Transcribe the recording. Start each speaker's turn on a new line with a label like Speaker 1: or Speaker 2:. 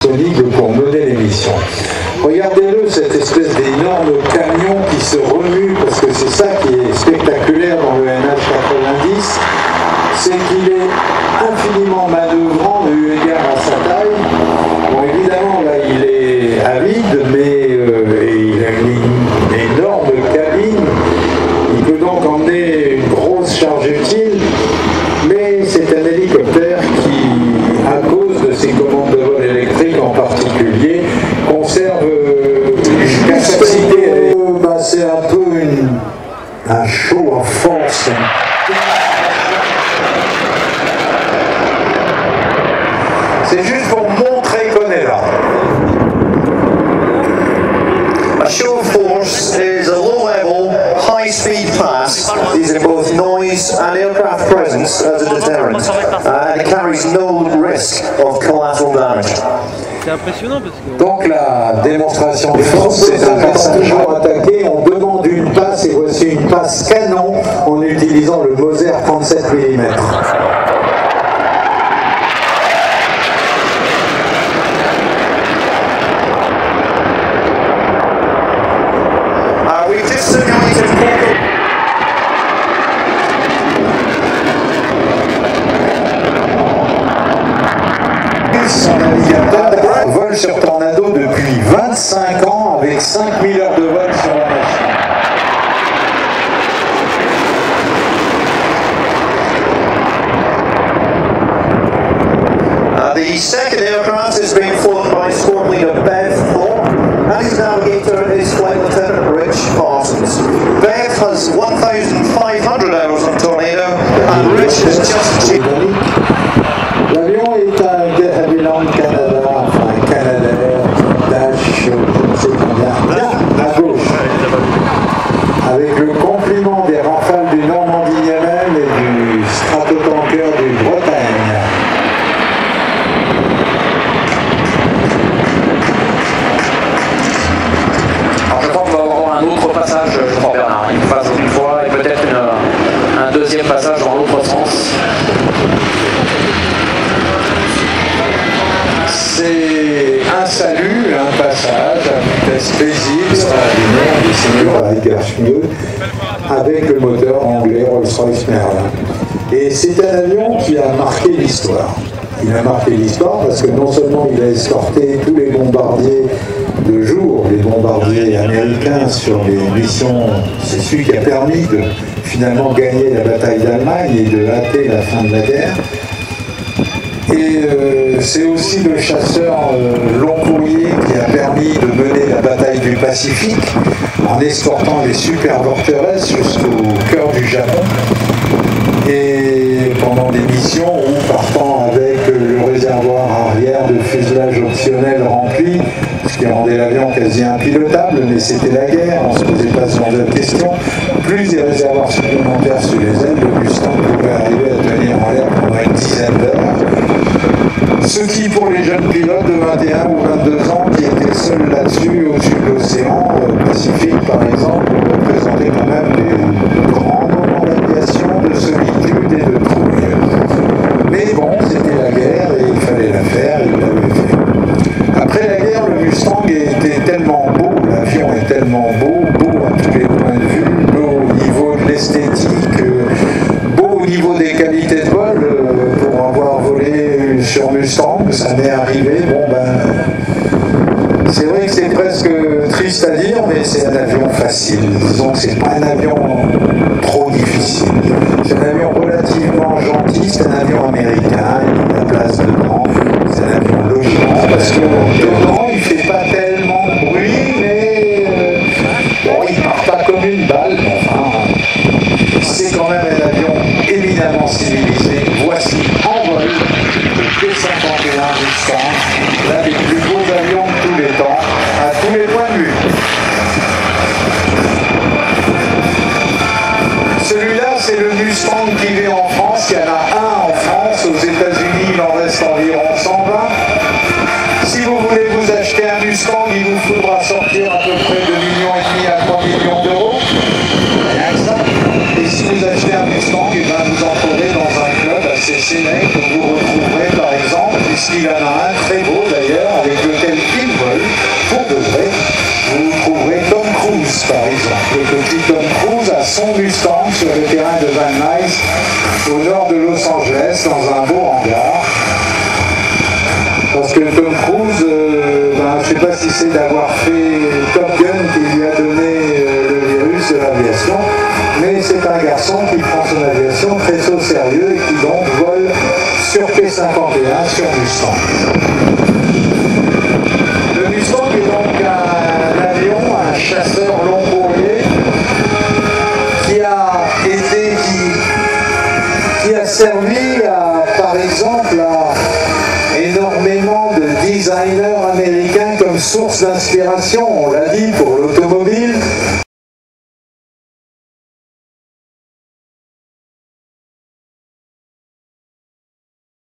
Speaker 1: disponible pour mener l'émission. Regardez-le, cette espèce d'énorme camion qui se remue, parce que c'est ça qui est spectaculaire dans le NH90, c'est qu'il est infiniment manœuvrant eu égard à sa taille. Bon, évidemment, là, il est avide, mais il a une énorme cabine. Il peut donc emmener une grosse charge utile, mais c'est un hélicoptère qui, à cause de ses commandes de vol électriques en particulier, conserve une capacité. C'est un peu un show en force. C'est juste pour montrer qu'on est là.
Speaker 2: A show of force is a low-level, high-speed pass using both noise and aircraft presence as a deterrent, and it carries no risk of collateral damage.
Speaker 3: C'est impressionnant parce que...
Speaker 1: Donc la démonstration de force, c'est un passage attaqué, on demande une passe et voici une passe canon en utilisant le Moser 37 mm. Son navigateur vole sur Tornado depuis 25 ans avec 5000 heures de vol sur la machine.
Speaker 2: The second aircraft is being flown by Squad Leader Bev Thorpe, and his navigator is Flight Lieutenant Rich Parsons. Bev has 1,500 hours on Tornado, and Rich has just achieved.
Speaker 1: L'avion est un de Havilland Canada, enfin Canadair, Dash, je ne sais combien, à gauche, avec le compliment des Rafales du Normandie-Niamey et du Stratotanker du Bretagne.
Speaker 4: Alors je pense qu'on va avoir un autre passage, je crois Bernard, une phase une fois et peut-être un deuxième passage dans l'autre sens.
Speaker 1: C'est un salut, un passage à vitesse paisible, extraordinaire du seigneur Edgar Schmieux avec le moteur anglais Rolls-Royce Merlin. Et c'est un avion qui a marqué l'histoire. Il a marqué l'histoire parce que non seulement il a escorté tous les bombardiers de jour, les bombardiers américains sur les missions, c'est celui qui a permis de finalement gagner la bataille d'Allemagne et de hâter la fin de la guerre. Et c'est aussi le chasseur long courrier qui a permis de mener la bataille du Pacifique en escortant les superforteresses jusqu'au cœur du Japon. Et pendant des missions ou partant avec le réservoir arrière de fuselage optionnel rempli, ce qui rendait l'avion quasi impilotable, mais c'était la guerre, on ne se posait pas ce genre de questions. Plus des réservoirs supplémentaires sur les ailes, le Mustang pouvait arriver à tenir en l'air pendant une dizaine d'heures. Ce qui, pour les jeunes pilotes de 21 ou 22 ans qui étaient seuls là-dessus, au-dessus de l'océan Pacifique par exemple, représentait quand même des grands moments d'aviation, de solitude et de trouille. Mais bon, c'était la guerre et il fallait la faire, et il l'avait fait. Après la guerre, le Mustang était tellement beau, l'avion est tellement beau, beau à tous les points de vue, beau au niveau de l'esthétique, beau au niveau des qualités de vol, pour avoir volé sur Mustang, ça m'est arrivé, bon ben, c'est vrai que c'est presque triste à dire, mais c'est un avion facile, disons que c'est pas un avion trop difficile, c'est un avion relativement gentil, c'est un avion américain, il y a de la place dedans, c'est un avion logique, parce que dedans il fait pas tellement de bruit, mais bon, il part pas comme une balle, mais enfin, c'est quand même un avion éminemment civilisé. Voici en vol le P-51 Mustang, l'un des plus beaux avions de tous les temps, à tous les points de vue. Celui-là, c'est le Mustang qui vit en France. Il y en a un en France. Aux États-Unis, il en reste environ 120. Si vous voulez vous acheter un Mustang, il vous faudra sortir à peu près de 2,5 millions à 3 millions d'euros. Rien que ça. Et si vous achetez un Mustang, et ben vous en trouverez dans un au nord de Los Angeles, dans un beau hangar. Parce que Tom Cruise, je ne sais pas si c'est d'avoir fait Top Gun qui lui a donné le virus de l'aviation, mais c'est un garçon qui prend son aviation très au sérieux et qui donc vole sur P-51 sur Mustang. Le Mustang est donc un avion, un chasseur long courrier qui a servi par exemple à énormément de designers américains comme source d'inspiration, on l'a dit, pour l'automobile.